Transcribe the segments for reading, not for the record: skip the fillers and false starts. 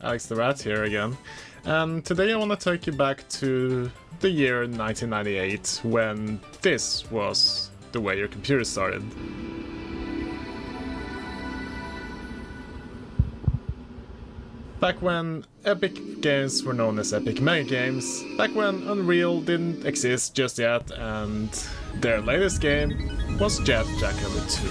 Alex the Rat here again, and today I want to take you back to the year 1998, when this was the way your computer started. Back when epic games were known as epic mega games, back when Unreal didn't exist just yet, and their latest game was Jackrabbit 2.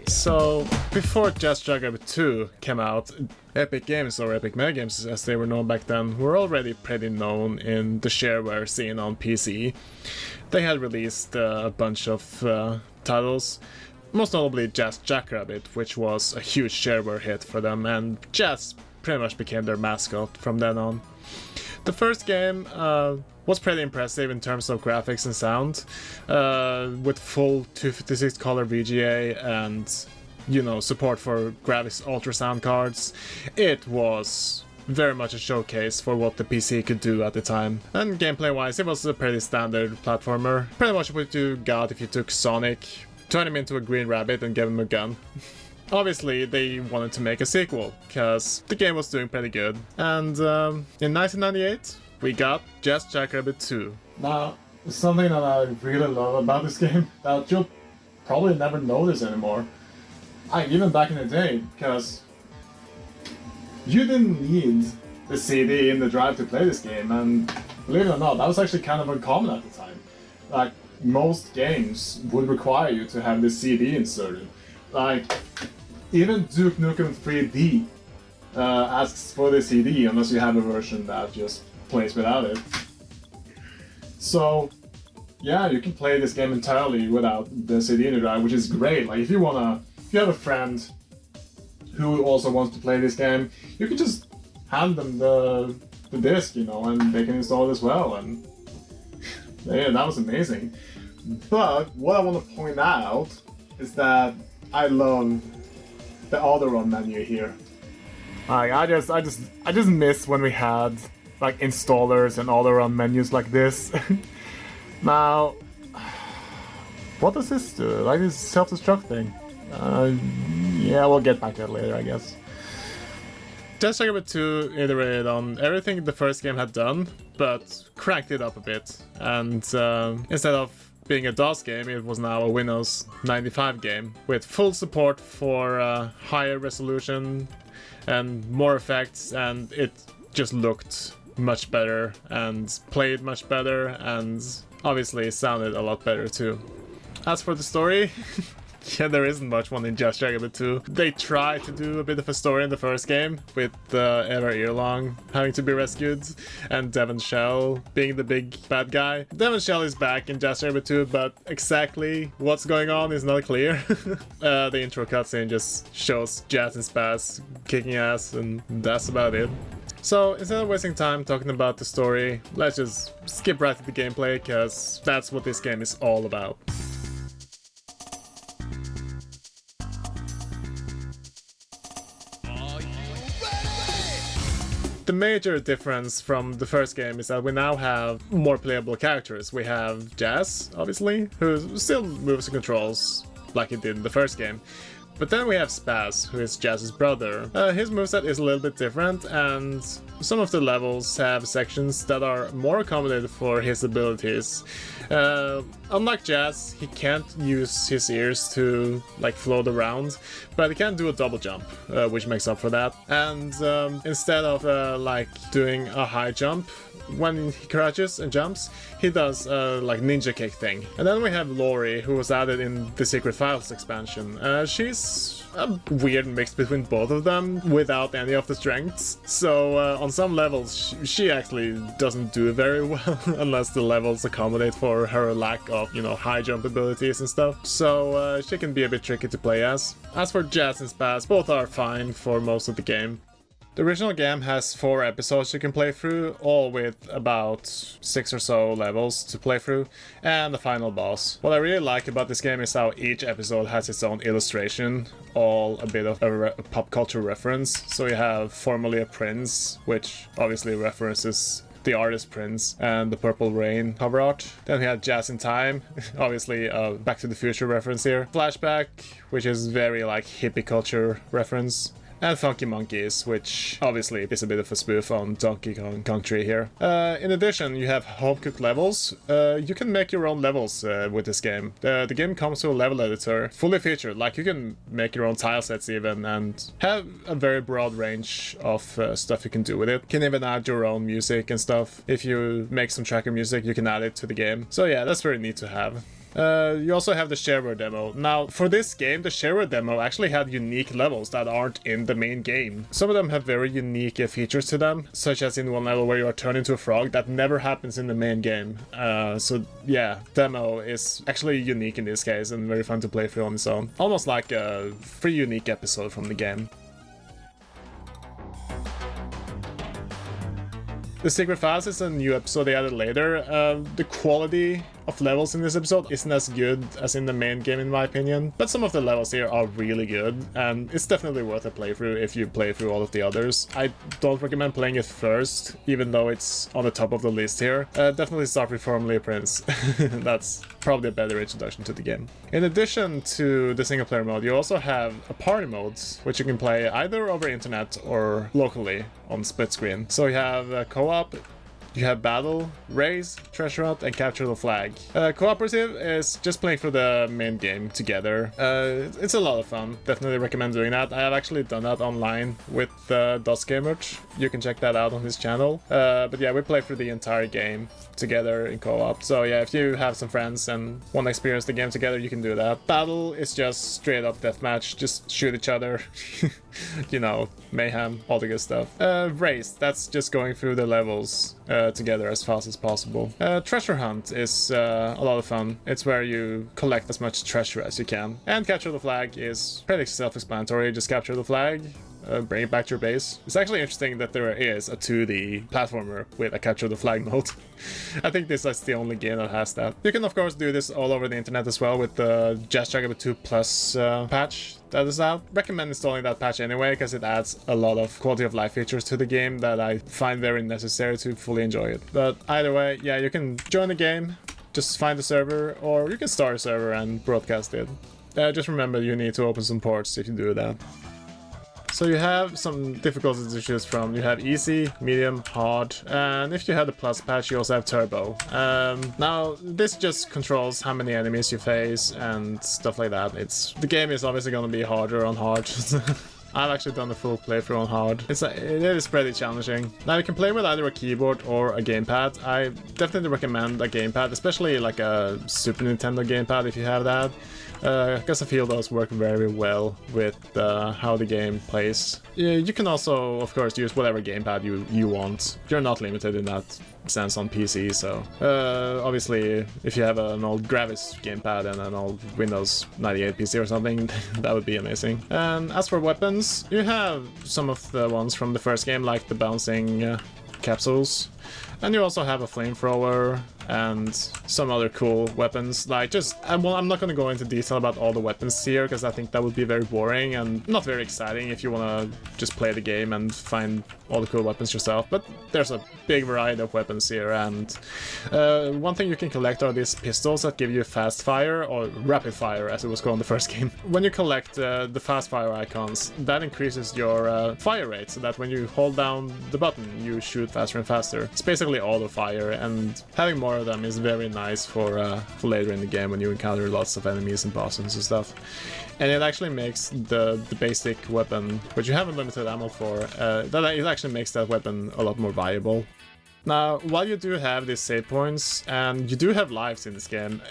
So, before Jackrabbit 2 came out, epic games, or epic mega games as they were known back then, were already pretty known in the shareware scene on PC. They had released a bunch of titles, most notably Jackrabbit, which was a huge shareware hit for them, and Jazz pretty much became their mascot from then on. The first game was pretty impressive in terms of graphics and sound, with full 256 color VGA and, you know, support for graphics ultrasound cards. It was very much a showcase for what the PC could do at the time. And gameplay wise, it was a pretty standard platformer. Pretty much what you got if you took Sonic, turned him into a green rabbit and gave him a gun. Obviously, they wanted to make a sequel, because the game was doing pretty good. And in 1998, we got Jackrabbit 2. Now, something that I really love about this game that you'll probably never notice anymore, even back in the day, because you didn't need the CD in the drive to play this game, and believe it or not, that was actually kind of uncommon at the time. Like, most games would require you to have the CD inserted. Like, even Duke Nukem 3D asks for the CD unless you have a version that just plays without it. So, yeah, you can play this game entirely without the CD in the drive, which is great. Like, if you have a friend who also wants to play this game, you can just hand them the disc, you know, and they can install it as well. And yeah, that was amazing. But what I want to point out is that I love the auto run menu here. I just miss when we had like installers and auto run menus like this. Now, what does this do? Like this self-destruct thing? Yeah, we'll get back to that later, I guess. Jackrabbit 2 iterated on everything the first game had done, but cranked it up a bit. And instead of being a DOS game, it was now a Windows 95 game, with full support for higher resolution and more effects, and it just looked much better and played much better, and obviously sounded a lot better too. As for the story, yeah, there isn't much one in Jackrabbit 2. They try to do a bit of a story in the first game, with Eva Earlong having to be rescued, and Devon Shell being the big bad guy. Devon Shell is back in Jackrabbit 2, but exactly what's going on is not clear. The intro cutscene just shows Jazz and Spaz kicking ass, and that's about it. So, instead of wasting time talking about the story, let's just skip right to the gameplay, because that's what this game is all about. The major difference from the first game is that we now have more playable characters. We have Jazz, obviously, who still moves and controls like he did in the first game. But then we have Spaz, who is Jazz's brother. His moveset is a little bit different, and some of the levels have sections that are more accommodated for his abilities. Unlike Jazz, he can't use his ears to like float around, but he can do a double jump, which makes up for that. And instead of like doing a high jump, when he crouches and jumps, he does like ninja kick thing. And then we have Lori, who was added in the Secret Files expansion. She's is a weird mix between both of them without any of the strengths. So on some levels she actually doesn't do very well unless the levels accommodate for her lack of, you know, high jump abilities and stuff. So she can be a bit tricky to play as. As for Jazz and Spaz, both are fine for most of the game. The original game has 4 episodes you can play through, all with about 6 or so levels to play through, and the final boss. What I really like about this game is how each episode has its own illustration, all a bit of a pop culture reference. So you have Formerly a Prince, which obviously references the artist Prince, and the Purple Rain cover art. Then we had Jazz in Time, obviously a Back to the Future reference here. Flashback, which is very like hippie culture reference. And Funky Monkeys, which obviously is a bit of a spoof on Donkey Kong Country here. In addition, you have home-cooked levels. You can make your own levels with this game. The game comes with a level editor, fully featured, like you can make your own tile sets even, and have a very broad range of stuff you can do with it. You can even add your own music and stuff. If you make some tracker music, you can add it to the game. So yeah, that's very neat to have. You also have the shareware demo. Now, for this game, the shareware demo actually had unique levels that aren't in the main game. Some of them have very unique features to them, such as in one level where you are turned into a frog that never happens in the main game. So yeah, demo is actually unique in this case and very fun to play through on its own. Almost like a free unique episode from the game. The Secret Files is a new episode they added later. The quality of levels in this episode isn't as good as in the main game in my opinion, but some of the levels here are really good, and it's definitely worth a playthrough if you play through all of the others. I don't recommend playing it first, even though it's on the top of the list here. Definitely start with Formerly a Prince. That's probably a better introduction to the game. In addition to the single player mode, you also have a party mode, which you can play either over internet or locally on split screen. So you have co-op, you have battle, race, treasure hunt, and capture the flag. Cooperative is just playing for the main game together. It's a lot of fun. Definitely recommend doing that. I have actually done that online with Dustgamer. You can check that out on his channel. But yeah, we play through the entire game together in co-op. So yeah, if you have some friends and want to experience the game together, you can do that. Battle is just straight up deathmatch. Just shoot each other. You know, mayhem, all the good stuff. Race, that's just going through the levels together as fast as possible. Treasure hunt is a lot of fun. It's where you collect as much treasure as you can. And capture the flag is pretty self-explanatory. Just capture the flag, bring it back to your base. It's actually interesting that there is a 2D platformer with a capture the flag mode. I think this is the only game that has that. You can of course do this all over the internet as well with the Jackrabbit 2 Plus patch that is out. Recommend installing that patch anyway, because it adds a lot of quality of life features to the game that I find very necessary to fully enjoy it. But either way, yeah, you can join the game, just find the server, or you can start a server and broadcast it. Just remember you need to open some ports if you do that. So you have some difficulties to choose from. You have easy, medium, hard, and if you have the plus patch, you also have turbo. Now, this just controls how many enemies you face and stuff like that. The game is obviously going to be harder on hard. I've actually done the full playthrough on hard. It is pretty challenging. Now you can play with either a keyboard or a gamepad. I definitely recommend a gamepad, especially like a Super Nintendo gamepad if you have that. Because I feel those work very well with how the game plays. You can also, of course, use whatever gamepad you want. You're not limited in that sense on PC, so obviously if you have an old Gravis gamepad and an old Windows 98 PC or something, that would be amazing. And as for weapons, you have some of the ones from the first game, like the bouncing capsules. And you also have a flamethrower and some other cool weapons. Like I'm not going to go into detail about all the weapons here, because I think that would be very boring and not very exciting if you want to just play the game and find all the cool weapons yourself. But there's a big variety of weapons here, and one thing you can collect are these pistols that give you fast fire, or rapid fire as it was called in the first game. When you collect the fast fire icons, that increases your fire rate, so that when you hold down the button, you shoot faster and faster. It's basically auto fire, and having more of them is very nice for later in the game when you encounter lots of enemies and bosses and stuff. And it actually makes the basic weapon, which you have unlimited ammo for, it actually makes that weapon a lot more viable. Now, while you do have these save points, and you do have lives in this game,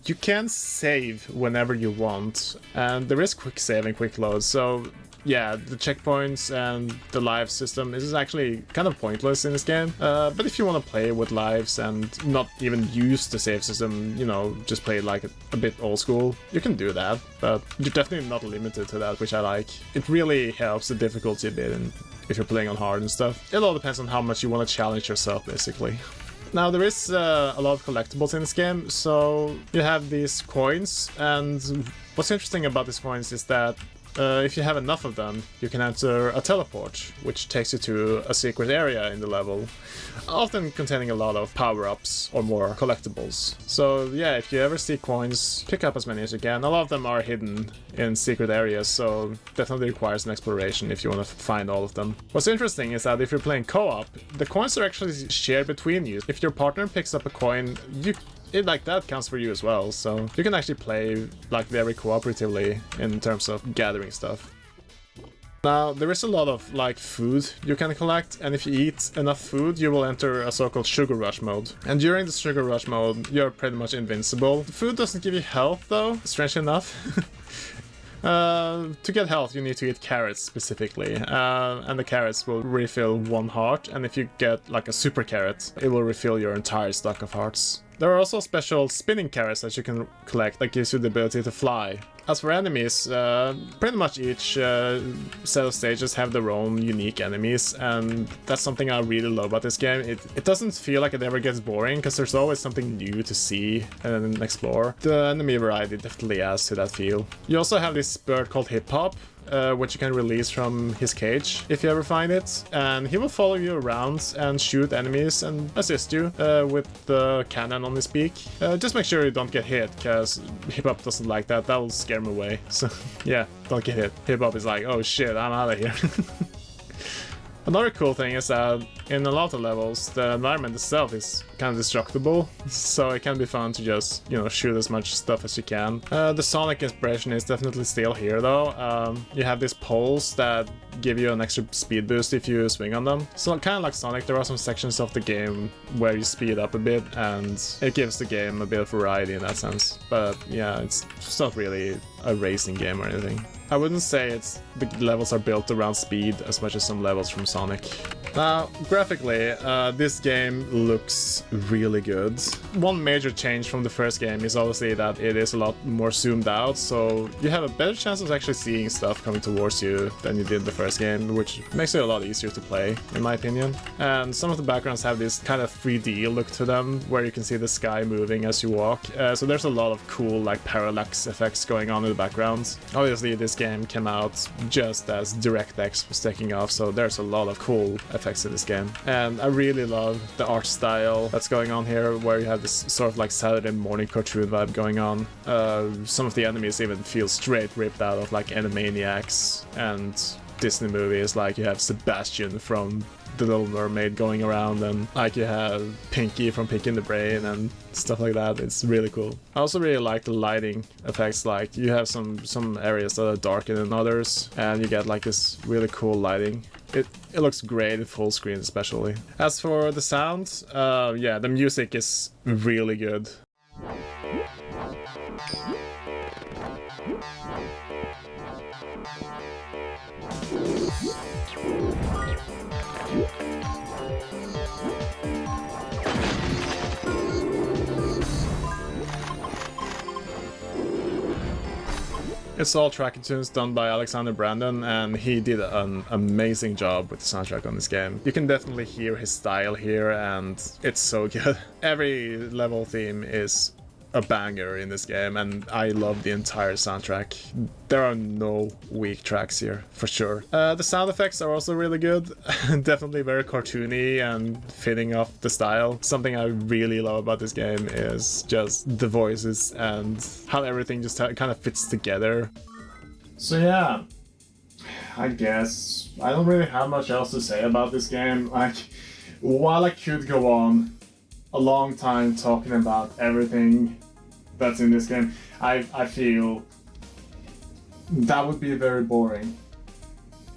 you can save whenever you want, and there is quick save and quick load, so yeah, the checkpoints and the live system is actually kind of pointless in this game, but if you want to play with lives and not even use the save system, you know, just play like a bit old school, you can do that, but you're definitely not limited to that, which I like. It really helps the difficulty a bit if you're playing on hard and stuff. It all depends on how much you want to challenge yourself, basically. Now, there is a lot of collectibles in this game, so you have these coins, and what's interesting about these coins is that if you have enough of them, you can enter a teleport, which takes you to a secret area in the level, often containing a lot of power-ups or more collectibles. So yeah, if you ever see coins, pick up as many as you can. A lot of them are hidden in secret areas, so definitely requires an exploration if you want to find all of them. What's interesting is that if you're playing co-op, the coins are actually shared between you. If your partner picks up a coin, like that counts for you as well, so you can actually play like very cooperatively in terms of gathering stuff. Now, there is a lot of like food you can collect, and if you eat enough food, you will enter a so-called sugar rush mode. And during the sugar rush mode, you're pretty much invincible. The food doesn't give you health though, strangely enough. To get health, you need to eat carrots specifically, and the carrots will refill 1 heart, and if you get like a super carrot, it will refill your entire stock of hearts. There are also special spinning carrots that you can collect that gives you the ability to fly. As for enemies, pretty much each set of stages have their own unique enemies, and that's something I really love about this game. It doesn't feel like it ever gets boring, because there's always something new to see and explore. The enemy variety definitely adds to that feel. You also have this bird called Hip Hop, which you can release from his cage if you ever find it, and he will follow you around and shoot enemies and assist you with the cannon on his beak. Just make sure you don't get hit, because Hip Hop doesn't like that. That will scare him away. So yeah, don't get hit. Hip Hop is like, oh shit, I'm out of here. Another cool thing is that in a lot of levels, the environment itself is kind of destructible, so it can be fun to just, you know, shoot as much stuff as you can. The Sonic inspiration is definitely still here though. You have these poles that give you an extra speed boost if you swing on them. So kind of like Sonic, there are some sections of the game where you speed up a bit, and it gives the game a bit of variety in that sense. But yeah, it's not really a racing game or anything. I wouldn't say the levels are built around speed as much as some levels from Sonic. Now, graphically, this game looks really good. One major change from the first game is obviously that it is a lot more zoomed out, so you have a better chance of actually seeing stuff coming towards you than you did in the first game, which makes it a lot easier to play, in my opinion. And some of the backgrounds have this kind of 3D look to them, where you can see the sky moving as you walk. So there's a lot of cool, like, parallax effects going on in the background. Obviously, this game came out just as DirectX was taking off, so there's a lot of cool effects in this game. And I really love the art style that's going on here, where you have this sort of like Saturday morning cartoon vibe going on. Some of the enemies even feel straight ripped out of like Animaniacs and Disney movies, like you have Sebastian from The Little Mermaid going around, and like you have Pinky from Pinky and the Brain and stuff like that. It's really cool. I also really like the lighting effects, like you have some areas that are darker than others, and you get like this really cool lighting. It looks great in full screen especially. As for the sound, yeah, the music is really good. It's all track and tunes done by Alexander Brandon, and he did an amazing job with the soundtrack on this game. You can definitely hear his style here, and it's so good. Every level theme is a banger in this game, and I love the entire soundtrack. There are no weak tracks here, for sure. The sound effects are also really good. Definitely very cartoony and fitting off the style. Something I really love about this game is just the voices and how everything just kind of fits together. So yeah, I guess I don't really have much else to say about this game. Like, while I could go on a long time talking about everything that's in this game, I feel that would be very boring.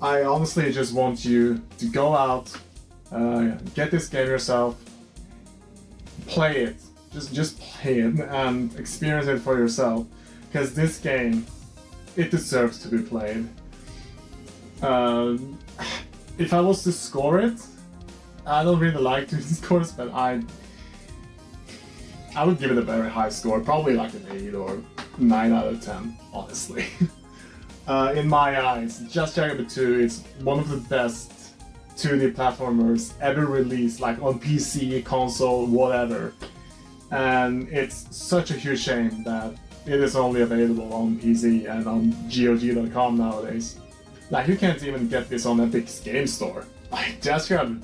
I honestly just want you to go out, get this game yourself, play it. Just play it and experience it for yourself. Because this game, it deserves to be played. If I was to score it, I don't really like doing scores, but I would give it a very high score, probably like an 8 or 9 out of 10, honestly. In my eyes, Jackrabbit 2 is one of the best 2D platformers ever released, like on PC, console, whatever. And it's such a huge shame that it is only available on PC and on GOG.com nowadays. Like, you can't even get this on Epic's Game Store. Like, Jackrabbit,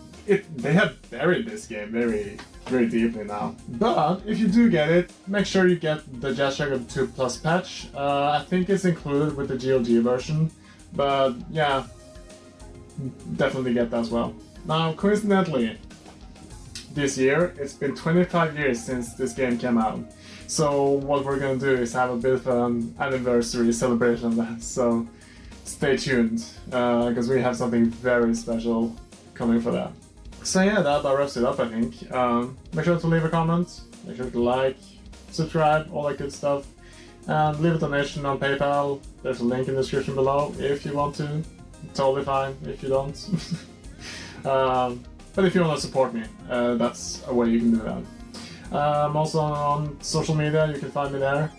they have buried this game very, very deeply now. But if you do get it, make sure you get the Jackrabbit 2 Plus patch. I think it's included with the GOG version, but yeah, definitely get that as well. Now, coincidentally, this year, it's been 25 years since this game came out. So what we're gonna do is have a bit of an anniversary celebration of that. So stay tuned, because we have something very special coming for that. So yeah, that about wraps it up, I think. Make sure to leave a comment, make sure to like, subscribe, all that good stuff. And leave a donation on PayPal. There's a link in the description below if you want to. Totally fine if you don't. But if you want to support me, that's a way you can do that. I'm also on social media, you can find me there.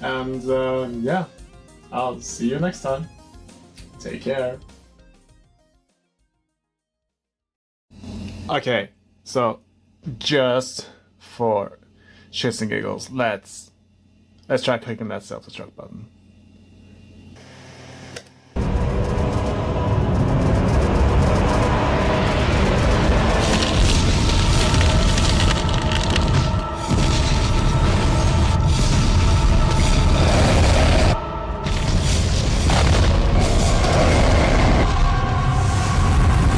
And yeah, I'll see you next time. Take care. Okay, so just for shits and giggles, let's try clicking that self-destruct button.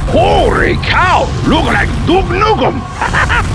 Holy cow! Look like Duke Nukem!